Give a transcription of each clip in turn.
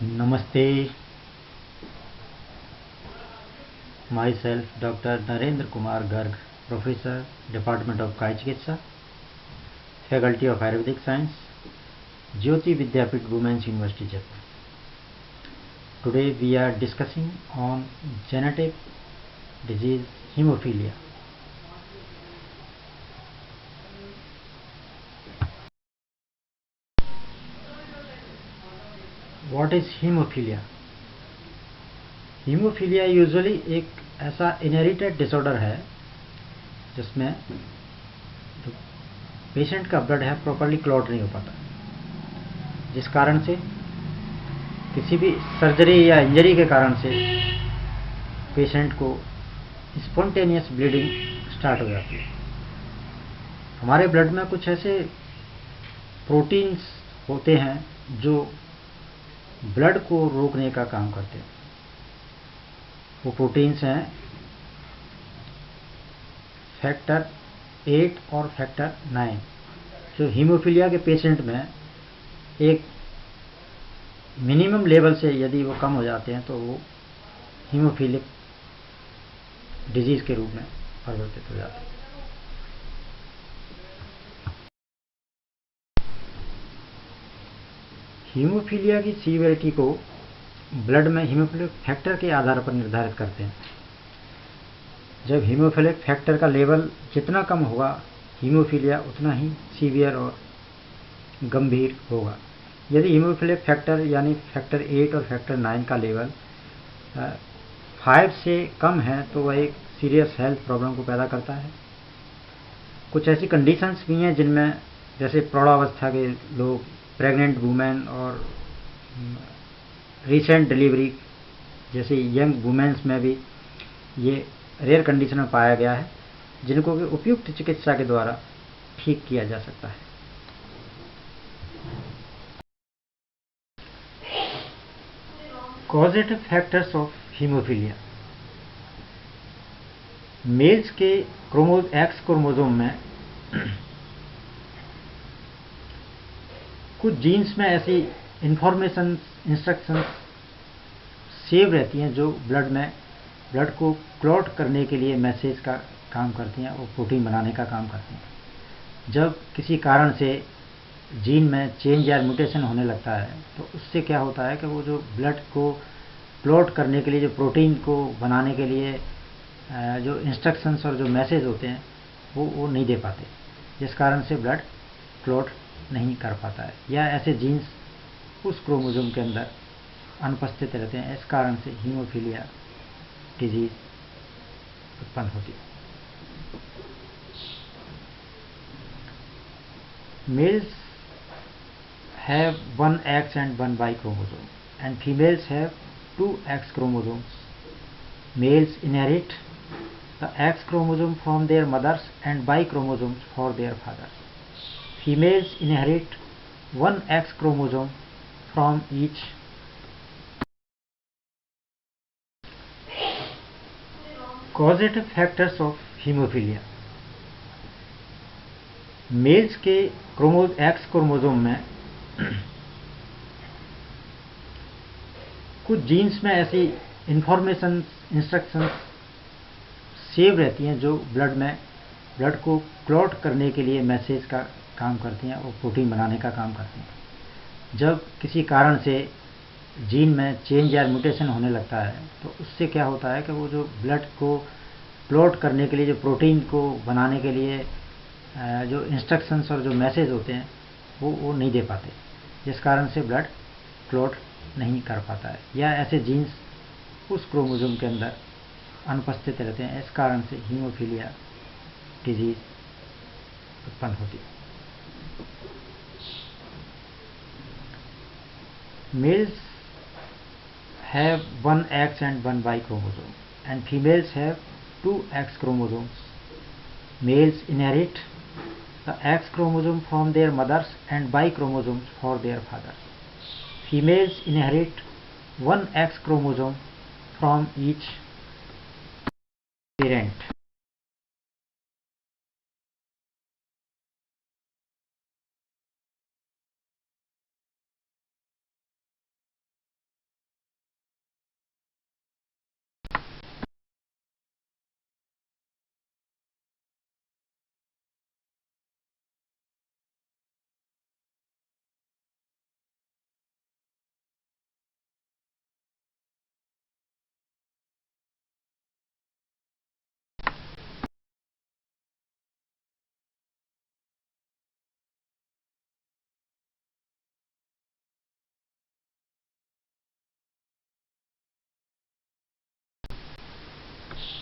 नमस्ते। Myself doctor Narendra Kumar Garg, professor, department of Kaya Chikitsa, faculty of Ayurvedic science, Jyoti Vidyapeeth women's university Jaipur. Today we are discussing on genetic disease hemophilia. What is hemophilia? Haemophilia usually एक ऐसा inherited disorder है जिसमें जो patient का blood है properly clot नहीं हो पाता, जिस कारण से किसी भी सर्जरी या इंजरी के कारण से पेशेंट को स्पॉन्टेनियस ब्लीडिंग स्टार्ट हो जाती है. हमारे ब्लड में कुछ ऐसे प्रोटीन्स होते हैं जो ब्लड को रोकने का काम करते हैं. वो प्रोटीन्स हैं फैक्टर 8 और फैक्टर 9, जो हीमोफीलिया के पेशेंट में एक मिनिमम लेवल से यदि वो कम हो जाते हैं तो वो हीमोफीलिक डिजीज के रूप में परिवर्तित हो जाते हैं. हीमोफीलिया की सीवियरिटी को ब्लड में हीमोफिलिक फैक्टर के आधार पर निर्धारित करते हैं. जब हीमोफिलिक फैक्टर का लेवल जितना कम होगा, हीमोफीलिया उतना ही सीवियर और गंभीर होगा. यदि हीमोफिलिक फैक्टर यानी फैक्टर 8 और फैक्टर 9 का लेवल 5 से कम है तो वह एक सीरियस हेल्थ प्रॉब्लम को पैदा करता है. कुछ ऐसी कंडीशंस भी हैं जिनमें जैसे प्रौढ़ावस्था के लोग, प्रेग्नेंट वुमेन और रिसेंट डिलीवरी जैसे यंग वुमेन्स में भी ये रेयर कंडीशन में पाया गया है, जिनको कि उपयुक्त चिकित्सा के द्वारा ठीक किया जा सकता है. Causative factors of haemophilia. Males के एक्स क्रोमोसोम में कुछ जीन्स में ऐसी इंफॉर्मेशन इंस्ट्रक्शंस सेव रहती हैं जो ब्लड को क्लॉट करने के लिए मैसेज का काम करती हैं और प्रोटीन बनाने का काम करती हैं. जब किसी कारण से जीन में चेंज या म्यूटेशन होने लगता है तो उससे क्या होता है कि वो जो ब्लड को क्लॉट करने के लिए, जो प्रोटीन को बनाने के लिए जो इंस्ट्रक्शंस और जो मैसेज होते हैं वो नहीं दे पाते, जिस कारण से ब्लड क्लॉट नहीं कर पाता है, या ऐसे जीन्स उस क्रोमोसोम के अंदर अनुपस्थित रहते हैं. इस कारण से हीमोफीलिया डिजीज उत्पन्न होती है. Males have one X and one Y chromosome, and females have two X chromosomes. Males inherit the X chromosome from their mothers and Y chromosomes for their fathers. Females inherit one X chromosome from each. Causative factors of hemophilia. Males के X chromosome में कुछ jeans में ऐसी information instructions save रहती हैं जो blood को clot करने के लिए मैसेज का काम करती हैं और प्रोटीन बनाने का काम करती हैं. जब किसी कारण से जीन में चेंज या म्यूटेशन होने लगता है तो उससे क्या होता है कि वो जो ब्लड को क्लॉट करने के लिए, जो प्रोटीन को बनाने के लिए जो इंस्ट्रक्शंस और जो मैसेज होते हैं वो नहीं दे पाते, जिस कारण से ब्लड क्लॉट नहीं कर पाता है, या ऐसे जीन्स उस क्रोमोसोम के अंदर अनुपस्थित रहते हैं. इस कारण से हीमोफीलिया डिजीज उत्पन्न होती है. Males have one X and one Y chromosome, and females have two X chromosomes. Males inherit the X chromosome from their mothers and Y chromosomes for their fathers. Females inherit one X chromosome from each parent.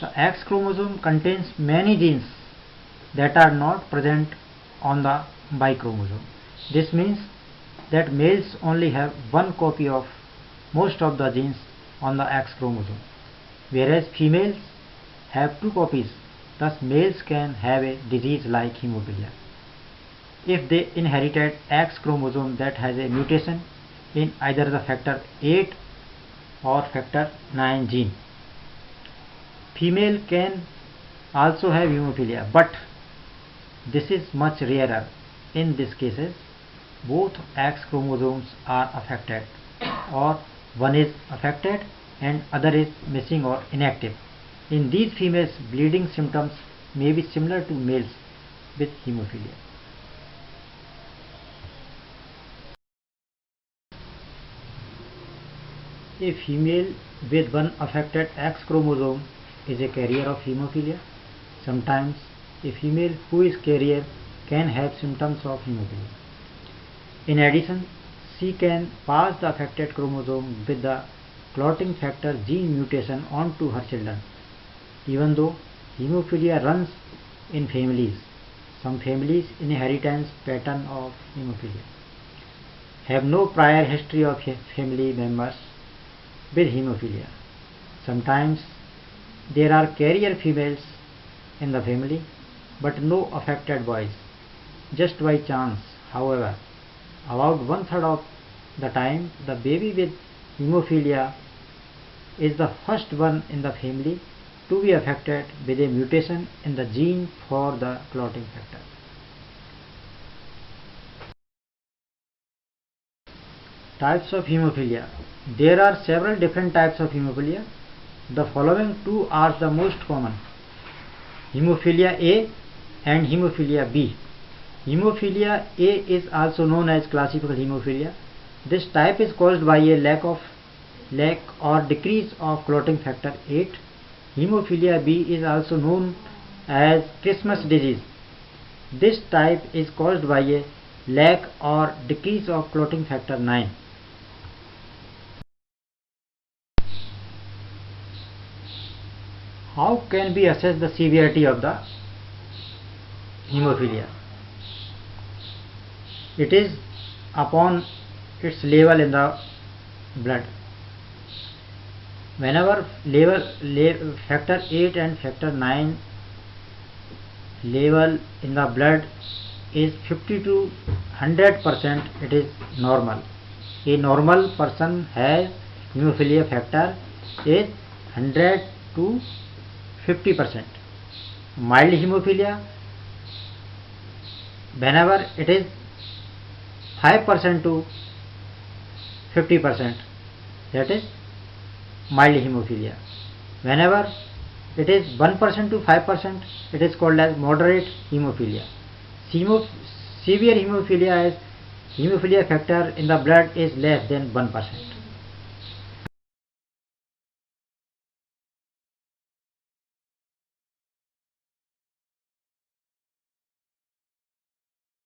The X chromosome contains many genes that are not present on the Y chromosome. This means that males only have one copy of most of the genes on the X chromosome, whereas females have two copies. Thus, males can have a disease like hemophilia if they inherited X chromosome that has a mutation in either the factor 8 or factor 9 gene. Female can also have hemophilia, but this is much rarer. In these cases, both X chromosomes are affected, or one is affected and other is missing or inactive. In these females, bleeding symptoms may be similar to males with hemophilia. A female with one affected X chromosome is a carrier of hemophilia. Sometimes a female who is carrier can have symptoms of hemophilia. In addition, she can pass the affected chromosome with the clotting factor gene mutation on to her children. Even though hemophilia runs in families, some families' inheritance pattern of hemophilia have no prior history of family members with hemophilia. Sometimes there are carrier females in the family but no affected boys. Just by chance, however, about 1/3 of the time the baby with hemophilia is the first one in the family to be affected with a mutation in the gene for the clotting factor. Types of hemophilia. There are several different types of hemophilia. The following two are the most common: hemophilia A and hemophilia B. Hemophilia A is also known as classical hemophilia. This type is caused by a lack or decrease of clotting factor 8. Hemophilia B is also known as Christmas disease. This type is caused by a lack or decrease of clotting factor 9. How can we assess the severity of the hemophilia? It is upon its level in the blood. Whenever factor 8 and factor 9 level in the blood is 50 to 100%, it is normal. A normal person has hemophilia factor is 100 to 50%. Mild hemophilia, whenever it is 5% to 50%, that is mild hemophilia. Whenever it is 1% to 5%, it is called as moderate hemophilia. Severe hemophilia is hemophilia factor in the blood is less than 1%.